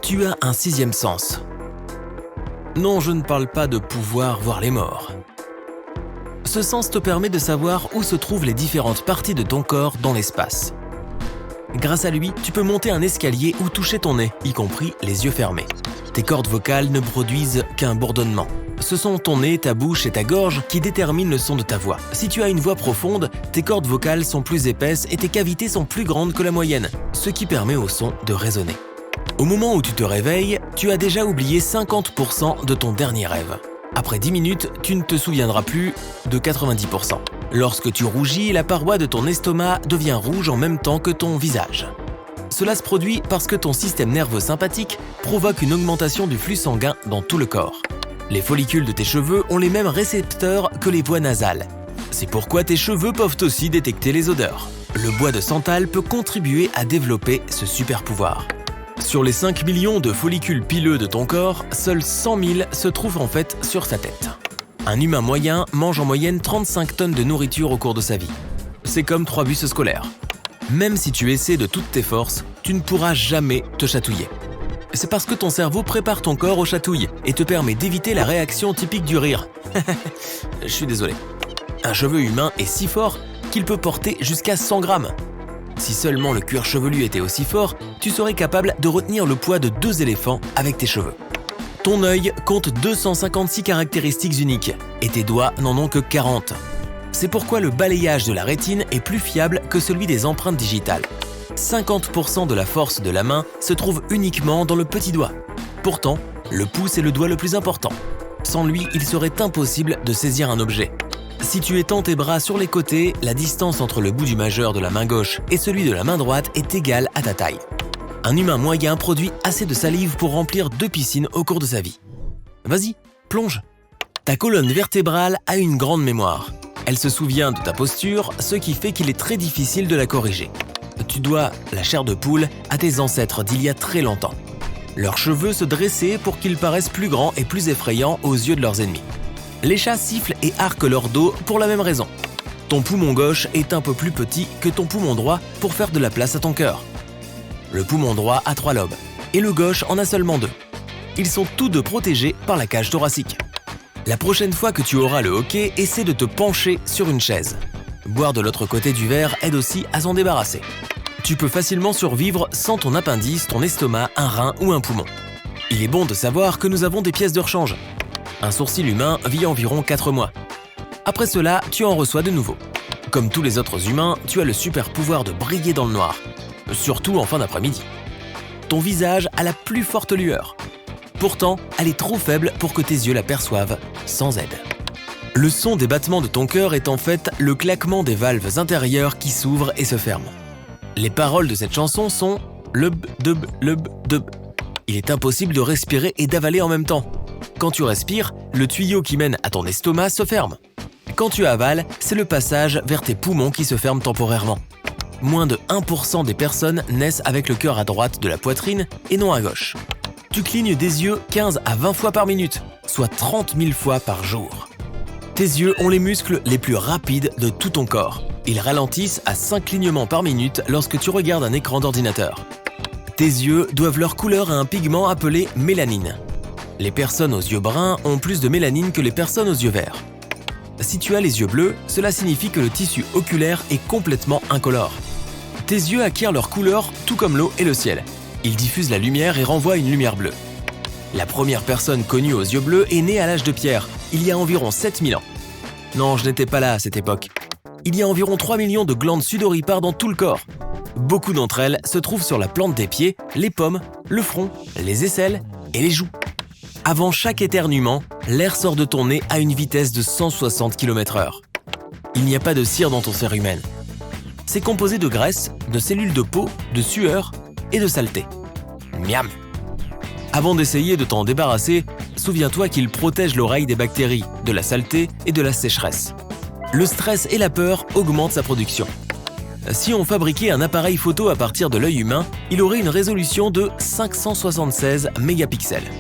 tu as un sixième sens. Non, je ne parle pas de pouvoir voir les morts. Ce sens te permet de savoir où se trouvent les différentes parties de ton corps dans l'espace. Grâce à lui, tu peux monter un escalier ou toucher ton nez, y compris les yeux fermés. Tes cordes vocales ne produisent qu'un bourdonnement. Ce sont ton nez, ta bouche et ta gorge qui déterminent le son de ta voix. Si tu as une voix profonde, tes cordes vocales sont plus épaisses et tes cavités sont plus grandes que la moyenne, ce qui permet au son de résonner. Au moment où tu te réveilles, tu as déjà oublié 50% de ton dernier rêve. Après 10 minutes, tu ne te souviendras plus de 90%. Lorsque tu rougis, la paroi de ton estomac devient rouge en même temps que ton visage. Cela se produit parce que ton système nerveux sympathique provoque une augmentation du flux sanguin dans tout le corps. Les follicules de tes cheveux ont les mêmes récepteurs que les voies nasales. C'est pourquoi tes cheveux peuvent aussi détecter les odeurs. Le bois de santal peut contribuer à développer ce super pouvoir. Sur les 5 millions de follicules pileux de ton corps, seuls 100 000 se trouvent en fait sur ta tête. Un humain moyen mange en moyenne 35 tonnes de nourriture au cours de sa vie. C'est comme 3 bus scolaires. Même si tu essaies de toutes tes forces, tu ne pourras jamais te chatouiller. C'est parce que ton cerveau prépare ton corps aux chatouilles et te permet d'éviter la réaction typique du rire. Je suis désolé. Un cheveu humain est si fort qu'il peut porter jusqu'à 100 grammes. Si seulement le cuir chevelu était aussi fort, tu serais capable de retenir le poids de 2 éléphants avec tes cheveux. Ton œil compte 256 caractéristiques uniques et tes doigts n'en ont que 40. C'est pourquoi le balayage de la rétine est plus fiable que celui des empreintes digitales. 50% de la force de la main se trouve uniquement dans le petit doigt. Pourtant, le pouce est le doigt le plus important. Sans lui, il serait impossible de saisir un objet. Si tu étends tes bras sur les côtés, la distance entre le bout du majeur de la main gauche et celui de la main droite est égale à ta taille. Un humain moyen produit assez de salive pour remplir 2 piscines au cours de sa vie. Vas-y, plonge. Ta colonne vertébrale a une grande mémoire. Elle se souvient de ta posture, ce qui fait qu'il est très difficile de la corriger. Tu dois la chair de poule à tes ancêtres d'il y a très longtemps. Leurs cheveux se dressaient pour qu'ils paraissent plus grands et plus effrayants aux yeux de leurs ennemis. Les chats sifflent et arquent leur dos pour la même raison. Ton poumon gauche est un peu plus petit que ton poumon droit pour faire de la place à ton cœur. Le poumon droit a 3 lobes et le gauche en a seulement 2. Ils sont tous deux protégés par la cage thoracique. La prochaine fois que tu auras le hoquet, essaie de te pencher sur une chaise. Boire de l'autre côté du verre aide aussi à s'en débarrasser. Tu peux facilement survivre sans ton appendice, ton estomac, un rein ou un poumon. Il est bon de savoir que nous avons des pièces de rechange. Un sourcil humain vit environ 4 mois. Après cela, tu en reçois de nouveaux. Comme tous les autres humains, tu as le super pouvoir de briller dans le noir. Surtout en fin d'après-midi. Ton visage a la plus forte lueur. Pourtant, elle est trop faible pour que tes yeux la perçoivent sans aide. Le son des battements de ton cœur est en fait le claquement des valves intérieures qui s'ouvrent et se ferment. Les paroles de cette chanson sont lub dub lub dub. Il est impossible de respirer et d'avaler en même temps. Quand tu respires, le tuyau qui mène à ton estomac se ferme. Quand tu avales, c'est le passage vers tes poumons qui se ferme temporairement. Moins de 1% des personnes naissent avec le cœur à droite de la poitrine et non à gauche. Tu clignes des yeux 15 à 20 fois par minute, soit 30 000 fois par jour. Tes yeux ont les muscles les plus rapides de tout ton corps. Ils ralentissent à 5 clignements par minute lorsque tu regardes un écran d'ordinateur. Tes yeux doivent leur couleur à un pigment appelé mélanine. Les personnes aux yeux bruns ont plus de mélanine que les personnes aux yeux verts. Si tu as les yeux bleus, cela signifie que le tissu oculaire est complètement incolore. Tes yeux acquièrent leur couleur tout comme l'eau et le ciel. Ils diffusent la lumière et renvoient une lumière bleue. La première personne connue aux yeux bleus est née à l'âge de pierre, il y a environ 7000 ans. Non, je n'étais pas là à cette époque. Il y a environ 3 millions de glandes sudoripares dans tout le corps. Beaucoup d'entre elles se trouvent sur la plante des pieds, les pommes, le front, les aisselles et les joues. Avant chaque éternuement, l'air sort de ton nez à une vitesse de 160 km/h. Il n'y a pas de cire dans ton cérumen. C'est composé de graisse, de cellules de peau, de sueur et de saleté. Miam! Avant d'essayer de t'en débarrasser, souviens-toi qu'il protège l'oreille des bactéries, de la saleté et de la sécheresse. Le stress et la peur augmentent sa production. Si on fabriquait un appareil photo à partir de l'œil humain, il aurait une résolution de 576 mégapixels.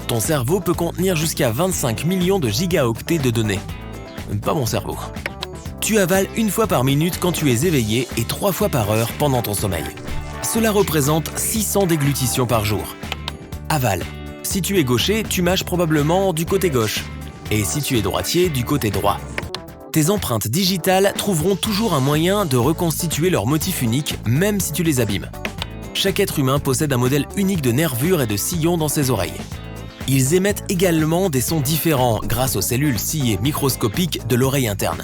Ton cerveau peut contenir jusqu'à 25 millions de gigaoctets de données. Pas mon cerveau. Tu avales 1 fois par minute quand tu es éveillé et 3 fois par heure pendant ton sommeil. Cela représente 600 déglutitions par jour. avale. Si tu es gaucher, tu mâches probablement du côté gauche. Et si tu es droitier, du côté droit. Tes empreintes digitales trouveront toujours un moyen de reconstituer leur motif unique, même si tu les abîmes. Chaque être humain possède un modèle unique de nervures et de sillons dans ses oreilles. Ils émettent également des sons différents grâce aux cellules sciées microscopiques de l'oreille interne.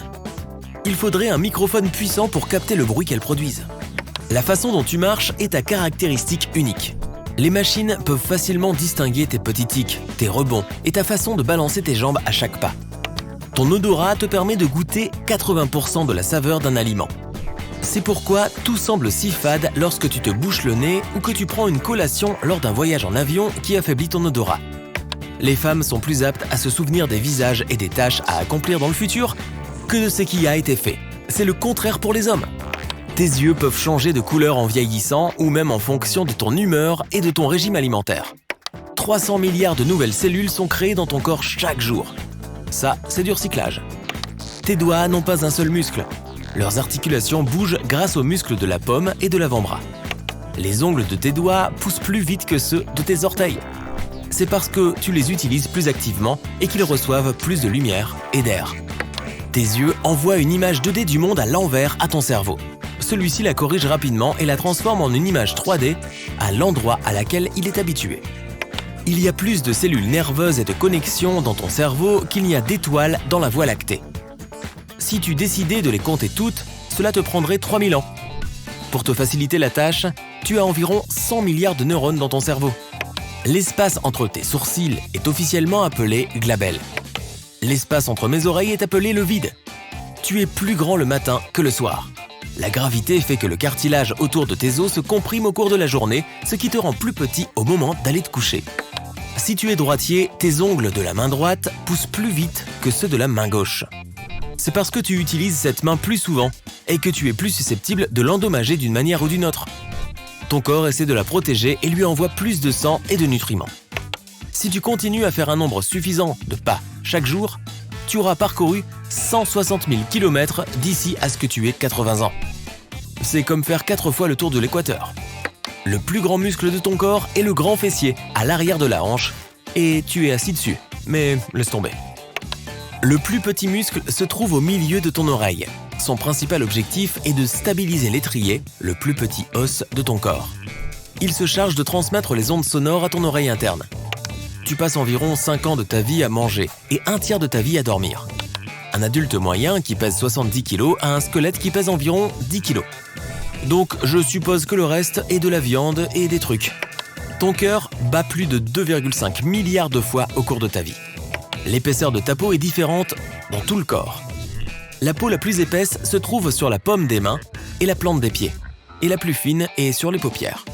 Il faudrait un microphone puissant pour capter le bruit qu'elles produisent. La façon dont tu marches est ta caractéristique unique. Les machines peuvent facilement distinguer tes petits tics, tes rebonds et ta façon de balancer tes jambes à chaque pas. Ton odorat te permet de goûter 80% de la saveur d'un aliment. C'est pourquoi tout semble si fade lorsque tu te bouches le nez ou que tu prends une collation lors d'un voyage en avion qui affaiblit ton odorat. Les femmes sont plus aptes à se souvenir des visages et des tâches à accomplir dans le futur que de ce qui a été fait. C'est le contraire pour les hommes. Tes yeux peuvent changer de couleur en vieillissant ou même en fonction de ton humeur et de ton régime alimentaire. 300 milliards de nouvelles cellules sont créées dans ton corps chaque jour. Ça, c'est du recyclage. Tes doigts n'ont pas un seul muscle. Leurs articulations bougent grâce aux muscles de la paume et de l'avant-bras. Les ongles de tes doigts poussent plus vite que ceux de tes orteils. C'est parce que tu les utilises plus activement et qu'ils reçoivent plus de lumière et d'air. Tes yeux envoient une image 2D du monde à l'envers à ton cerveau. Celui-ci la corrige rapidement et la transforme en une image 3D à l'endroit à laquelle il est habitué. Il y a plus de cellules nerveuses et de connexions dans ton cerveau qu'il n'y a d'étoiles dans la Voie lactée. Si tu décidais de les compter toutes, cela te prendrait 3000 ans. Pour te faciliter la tâche, tu as environ 100 milliards de neurones dans ton cerveau. L'espace entre tes sourcils est officiellement appelé glabelle. L'espace entre mes oreilles est appelé le vide. Tu es plus grand le matin que le soir. La gravité fait que le cartilage autour de tes os se comprime au cours de la journée, ce qui te rend plus petit au moment d'aller te coucher. Si tu es droitier, tes ongles de la main droite poussent plus vite que ceux de la main gauche. C'est parce que tu utilises cette main plus souvent et que tu es plus susceptible de l'endommager d'une manière ou d'une autre. Ton corps essaie de la protéger et lui envoie plus de sang et de nutriments. Si tu continues à faire un nombre suffisant de pas chaque jour, tu auras parcouru 160 000 km d'ici à ce que tu aies 80 ans. C'est comme faire 4 fois le tour de l'équateur. Le plus grand muscle de ton corps est le grand fessier, à l'arrière de la hanche, et tu es assis dessus, mais laisse tomber. Le plus petit muscle se trouve au milieu de ton oreille. Son principal objectif est de stabiliser l'étrier, le plus petit os de ton corps. Il se charge de transmettre les ondes sonores à ton oreille interne. Tu passes environ 5 ans de ta vie à manger et un tiers de ta vie à dormir. Un adulte moyen qui pèse 70 kg a un squelette qui pèse environ 10 kg. Donc je suppose que le reste est de la viande et des trucs. Ton cœur bat plus de 2,5 milliards de fois au cours de ta vie. L'épaisseur de ta peau est différente dans tout le corps. La peau la plus épaisse se trouve sur la paume des mains et la plante des pieds, et la plus fine est sur les paupières.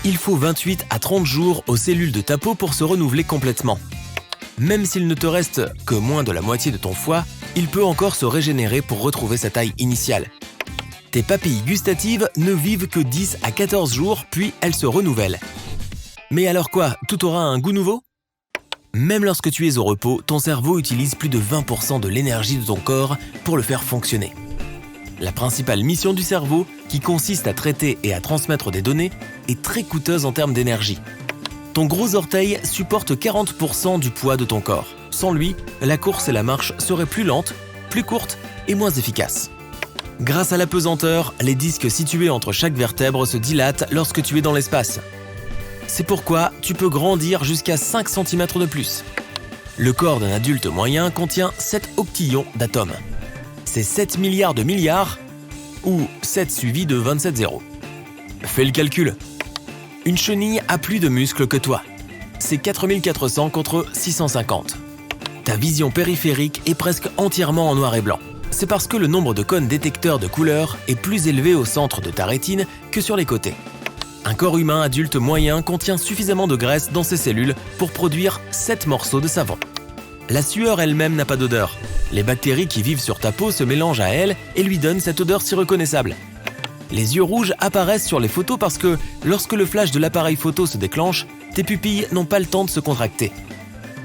Il faut 28 à 30 jours aux cellules de ta peau pour se renouveler complètement. Même s'il ne te reste que moins de la moitié de ton foie, il peut encore se régénérer pour retrouver sa taille initiale. Tes papilles gustatives ne vivent que 10 à 14 jours, puis elles se renouvellent. Mais alors quoi, tout aura un goût nouveau ? Même lorsque tu es au repos, ton cerveau utilise plus de 20% de l'énergie de ton corps pour le faire fonctionner. La principale mission du cerveau, qui consiste à traiter et à transmettre des données, est très coûteuse en termes d'énergie. Ton gros orteil supporte 40% du poids de ton corps. Sans lui, la course et la marche seraient plus lentes, plus courtes et moins efficaces. Grâce à la pesanteur, les disques situés entre chaque vertèbre se dilatent lorsque tu es dans l'espace. C'est pourquoi tu peux grandir jusqu'à 5 cm de plus. Le corps d'un adulte moyen contient 7 octillons d'atomes. C'est 7 milliards de milliards, ou 7 suivi de 27 zéros. Fais le calcul. Une chenille a plus de muscles que toi. C'est 4400 contre 650. Ta vision périphérique est presque entièrement en noir et blanc. C'est parce que le nombre de cônes détecteurs de couleurs est plus élevé au centre de ta rétine que sur les côtés. Un corps humain adulte moyen contient suffisamment de graisse dans ses cellules pour produire 7 morceaux de savon. La sueur elle-même n'a pas d'odeur. Les bactéries qui vivent sur ta peau se mélangent à elle et lui donnent cette odeur si reconnaissable. Les yeux rouges apparaissent sur les photos parce que, lorsque le flash de l'appareil photo se déclenche, tes pupilles n'ont pas le temps de se contracter.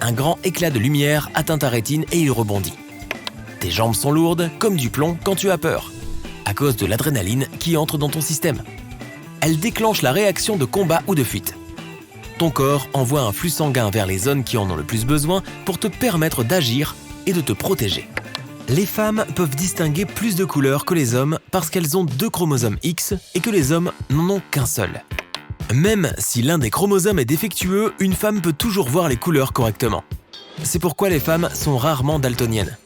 Un grand éclat de lumière atteint ta rétine et il rebondit. Tes jambes sont lourdes comme du plomb quand tu as peur, à cause de l'adrénaline qui entre dans ton système. Elle déclenche la réaction de combat ou de fuite. ton corps envoie un flux sanguin vers les zones qui en ont le plus besoin pour te permettre d'agir et de te protéger. Les femmes peuvent distinguer plus de couleurs que les hommes parce qu'elles ont 2 chromosomes X et que les hommes n'en ont qu'un seul. Même si l'un des chromosomes est défectueux, une femme peut toujours voir les couleurs correctement. C'est pourquoi les femmes sont rarement daltoniennes.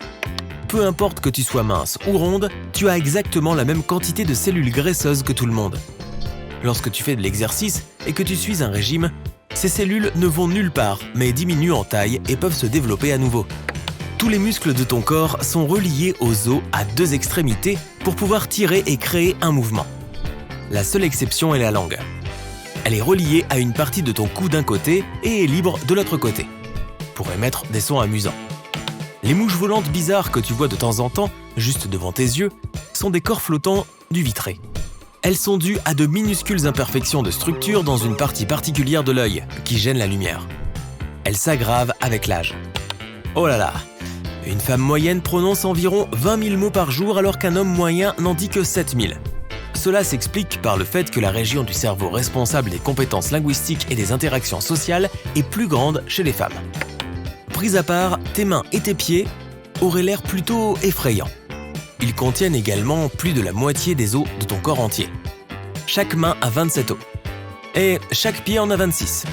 Peu importe que tu sois mince ou ronde, tu as exactement la même quantité de cellules graisseuses que tout le monde. Lorsque tu fais de l'exercice et que tu suis un régime, ces cellules ne vont nulle part, mais diminuent en taille et peuvent se développer à nouveau. Tous les muscles de ton corps sont reliés aux os à 2 extrémités pour pouvoir tirer et créer un mouvement. La seule exception est la langue. Elle est reliée à une partie de ton cou d'un côté et est libre de l'autre côté, pour émettre des sons amusants. Les mouches volantes bizarres que tu vois de temps en temps, juste devant tes yeux, sont des corps flottants du vitré. Elles sont dues à de minuscules imperfections de structure dans une partie particulière de l'œil, qui gêne la lumière. Elles s'aggravent avec l'âge. Oh là là! Une femme moyenne prononce environ 20 000 mots par jour alors qu'un homme moyen n'en dit que 7 000. Cela s'explique par le fait que la région du cerveau responsable des compétences linguistiques et des interactions sociales est plus grande chez les femmes. Pris à part, tes mains et tes pieds auraient l'air plutôt effrayants. Ils contiennent également plus de la moitié des os de ton corps entier. Chaque main a 27 os. Et chaque pied en a 26.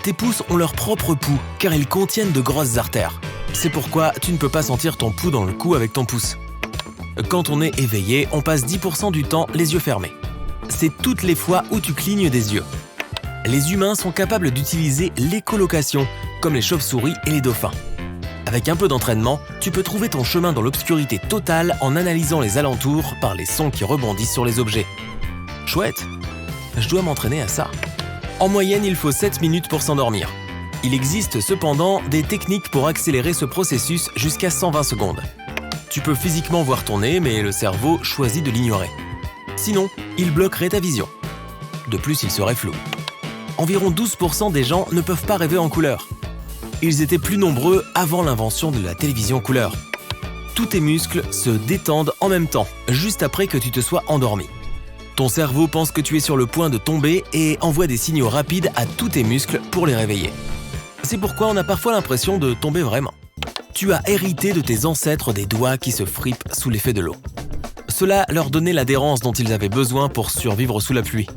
Tes pouces ont leur propre pouls car ils contiennent de grosses artères. C'est pourquoi tu ne peux pas sentir ton pouls dans le cou avec ton pouce. Quand on est éveillé, on passe 10% du temps les yeux fermés. C'est toutes les fois où tu clignes des yeux. Les humains sont capables d'utiliser l'écholocation, comme les chauves-souris et les dauphins. Avec un peu d'entraînement, tu peux trouver ton chemin dans l'obscurité totale en analysant les alentours par les sons qui rebondissent sur les objets. Chouette, je dois m'entraîner à ça. En moyenne, il faut 7 minutes pour s'endormir. Il existe cependant des techniques pour accélérer ce processus jusqu'à 120 secondes. Tu peux physiquement voir ton nez, mais le cerveau choisit de l'ignorer. Sinon, il bloquerait ta vision. De plus, il serait flou. Environ 12% des gens ne peuvent pas rêver en couleur. Ils étaient plus nombreux avant l'invention de la télévision couleur. Tous tes muscles se détendent en même temps, juste après que tu te sois endormi. Ton cerveau pense que tu es sur le point de tomber et envoie des signaux rapides à tous tes muscles pour les réveiller. C'est pourquoi on a parfois l'impression de tomber vraiment. Tu as hérité de tes ancêtres des doigts qui se fripent sous l'effet de l'eau. Cela leur donnait l'adhérence dont ils avaient besoin pour survivre sous la pluie.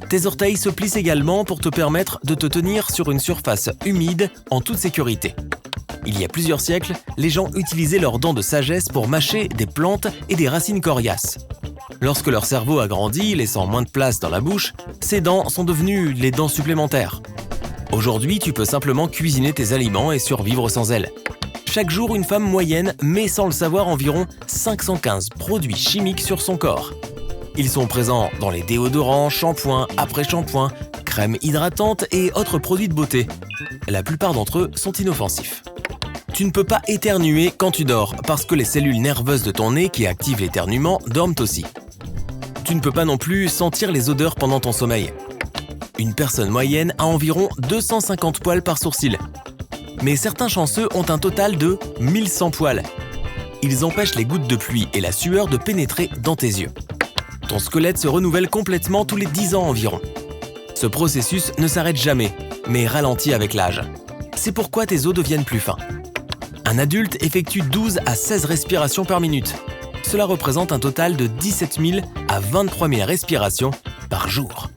Tes orteils se plissent également pour te permettre de te tenir sur une surface humide en toute sécurité. Il y a plusieurs siècles, les gens utilisaient leurs dents de sagesse pour mâcher des plantes et des racines coriaces. Lorsque leur cerveau a grandi, laissant moins de place dans la bouche, ces dents sont devenues les dents supplémentaires. Aujourd'hui, tu peux simplement cuisiner tes aliments et survivre sans elles. Chaque jour, une femme moyenne met sans le savoir environ 515 produits chimiques sur son corps. Ils sont présents dans les déodorants, shampoings, après-shampoings, crèmes hydratantes et autres produits de beauté. La plupart d'entre eux sont inoffensifs. Tu ne peux pas éternuer quand tu dors parce que les cellules nerveuses de ton nez qui activent l'éternuement dorment aussi. Tu ne peux pas non plus sentir les odeurs pendant ton sommeil. Une personne moyenne a environ 250 poils par sourcil. Mais certains chanceux ont un total de 1100 poils. Ils empêchent les gouttes de pluie et la sueur de pénétrer dans tes yeux. Ton squelette se renouvelle complètement tous les 10 ans environ. Ce processus ne s'arrête jamais, mais ralentit avec l'âge. C'est pourquoi tes os deviennent plus fins. Un adulte effectue 12 à 16 respirations par minute. Cela représente un total de 17 000 à 23 000 respirations par jour.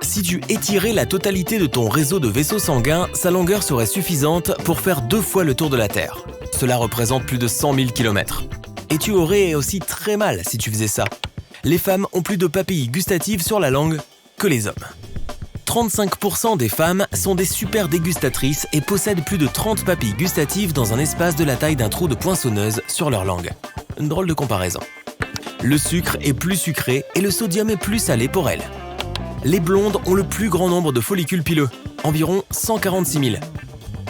Si tu étirais la totalité de ton réseau de vaisseaux sanguins, sa longueur serait suffisante pour faire 2 fois le tour de la Terre. Cela représente plus de 100 000 km. Et tu aurais aussi très mal si tu faisais ça. Les femmes ont plus de papilles gustatives sur la langue que les hommes. 35% des femmes sont des super dégustatrices et possèdent plus de 30 papilles gustatives dans un espace de la taille d'un trou de poinçonneuse sur leur langue. Une drôle de comparaison. Le sucre est plus sucré et le sodium est plus salé pour elles. Les blondes ont le plus grand nombre de follicules pileux, environ 146 000.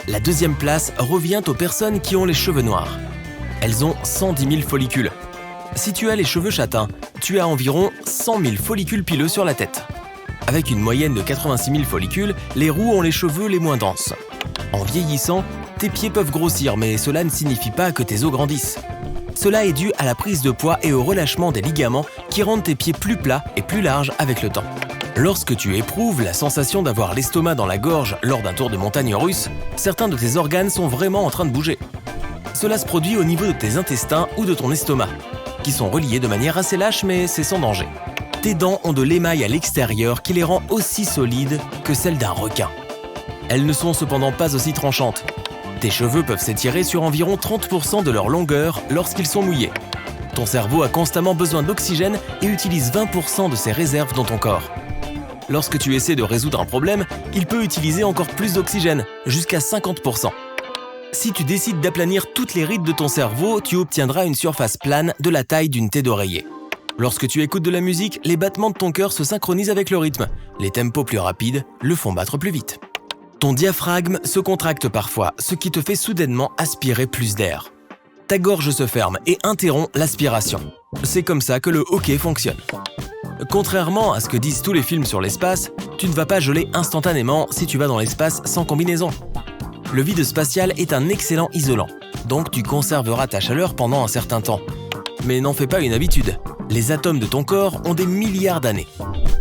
La deuxième place revient aux personnes qui ont les cheveux noirs. Elles ont 110 000 follicules. Si tu as les cheveux châtains, tu as environ 100 000 follicules pileux sur la tête. Avec une moyenne de 86 000 follicules, les roux ont les cheveux les moins denses. En vieillissant, tes pieds peuvent grossir, mais cela ne signifie pas que tes os grandissent. Cela est dû à la prise de poids et au relâchement des ligaments qui rendent tes pieds plus plats et plus larges avec le temps. Lorsque tu éprouves la sensation d'avoir l'estomac dans la gorge lors d'un tour de montagne russe, certains de tes organes sont vraiment en train de bouger. Cela se produit au niveau de tes intestins ou de ton estomac, qui sont reliés de manière assez lâche mais c'est sans danger. Tes dents ont de l'émail à l'extérieur qui les rend aussi solides que celles d'un requin. Elles ne sont cependant pas aussi tranchantes. Tes cheveux peuvent s'étirer sur environ 30% de leur longueur lorsqu'ils sont mouillés. Ton cerveau a constamment besoin d'oxygène et utilise 20% de ses réserves dans ton corps. Lorsque tu essaies de résoudre un problème, il peut utiliser encore plus d'oxygène, jusqu'à 50%. Si tu décides d'aplanir toutes les rides de ton cerveau, tu obtiendras une surface plane de la taille d'une taie d'oreiller. Lorsque tu écoutes de la musique, les battements de ton cœur se synchronisent avec le rythme. Les tempos plus rapides le font battre plus vite. Ton diaphragme se contracte parfois, ce qui te fait soudainement aspirer plus d'air. Ta gorge se ferme et interrompt l'aspiration. C'est comme ça que le hockey fonctionne. Contrairement à ce que disent tous les films sur l'espace, tu ne vas pas geler instantanément si tu vas dans l'espace sans combinaison. Le vide spatial est un excellent isolant, donc tu conserveras ta chaleur pendant un certain temps. Mais n'en fais pas une habitude. Les atomes de ton corps ont des milliards d'années.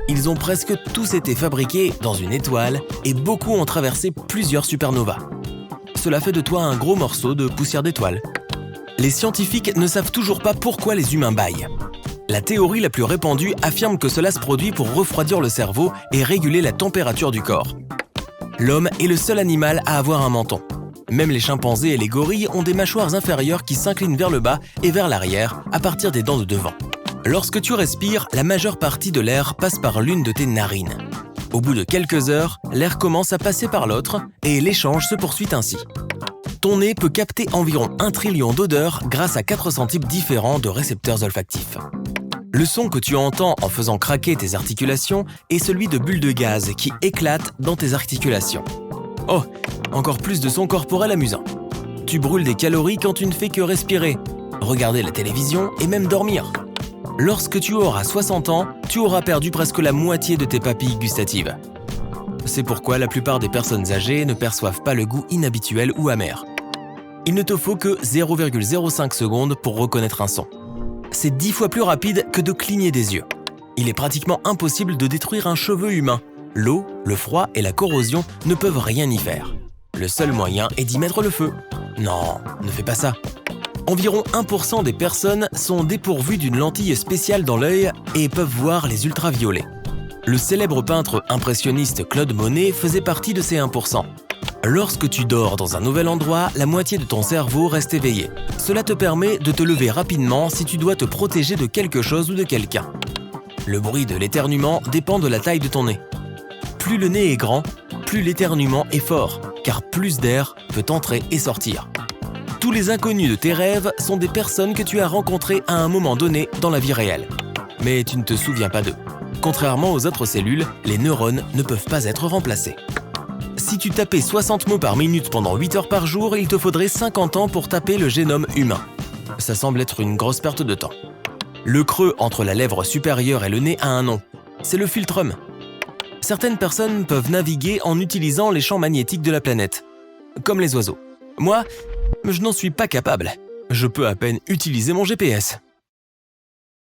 Ils ont presque tous été fabriqués dans une étoile et beaucoup ont traversé plusieurs supernovas. Cela fait de toi un gros morceau de poussière d'étoile. Les scientifiques ne savent toujours pas pourquoi les humains bâillent. La théorie la plus répandue affirme que cela se produit pour refroidir le cerveau et réguler la température du corps. L'homme est le seul animal à avoir un menton. Même les chimpanzés et les gorilles ont des mâchoires inférieures qui s'inclinent vers le bas et vers l'arrière à partir des dents de devant. Lorsque tu respires, la majeure partie de l'air passe par l'une de tes narines. Au bout de quelques heures, l'air commence à passer par l'autre et l'échange se poursuit ainsi. Ton nez peut capter environ 1 trillion d'odeurs grâce à 400 types différents de récepteurs olfactifs. Le son que tu entends en faisant craquer tes articulations est celui de bulles de gaz qui éclatent dans tes articulations. Oh, encore plus de sons corporels amusants. Tu brûles des calories quand tu ne fais que respirer, regarder la télévision et même dormir. Lorsque tu auras 60 ans, tu auras perdu presque la moitié de tes papilles gustatives. C'est pourquoi la plupart des personnes âgées ne perçoivent pas le goût inhabituel ou amer. Il ne te faut que 0,05 secondes pour reconnaître un son. C'est 10 fois plus rapide que de cligner des yeux. Il est pratiquement impossible de détruire un cheveu humain. L'eau, le froid et la corrosion ne peuvent rien y faire. Le seul moyen est d'y mettre le feu. Non, ne fais pas ça. Environ 1% des personnes sont dépourvues d'une lentille spéciale dans l'œil et peuvent voir les ultraviolets. Le célèbre peintre impressionniste Claude Monet faisait partie de ces 1%. Lorsque tu dors dans un nouvel endroit, la moitié de ton cerveau reste éveillée. Cela te permet de te lever rapidement si tu dois te protéger de quelque chose ou de quelqu'un. Le bruit de l'éternuement dépend de la taille de ton nez. Plus le nez est grand, plus l'éternuement est fort, car plus d'air peut entrer et sortir. Tous les inconnus de tes rêves sont des personnes que tu as rencontrées à un moment donné dans la vie réelle. Mais tu ne te souviens pas d'eux. Contrairement aux autres cellules, les neurones ne peuvent pas être remplacés. Si tu tapais 60 mots par minute pendant 8 heures par jour, il te faudrait 50 ans pour taper le génome humain. Ça semble être une grosse perte de temps. Le creux entre la lèvre supérieure et le nez a un nom. C'est le philtrum. Certaines personnes peuvent naviguer en utilisant les champs magnétiques de la planète, comme les oiseaux. Moi, je n'en suis pas capable. Je peux à peine utiliser mon GPS.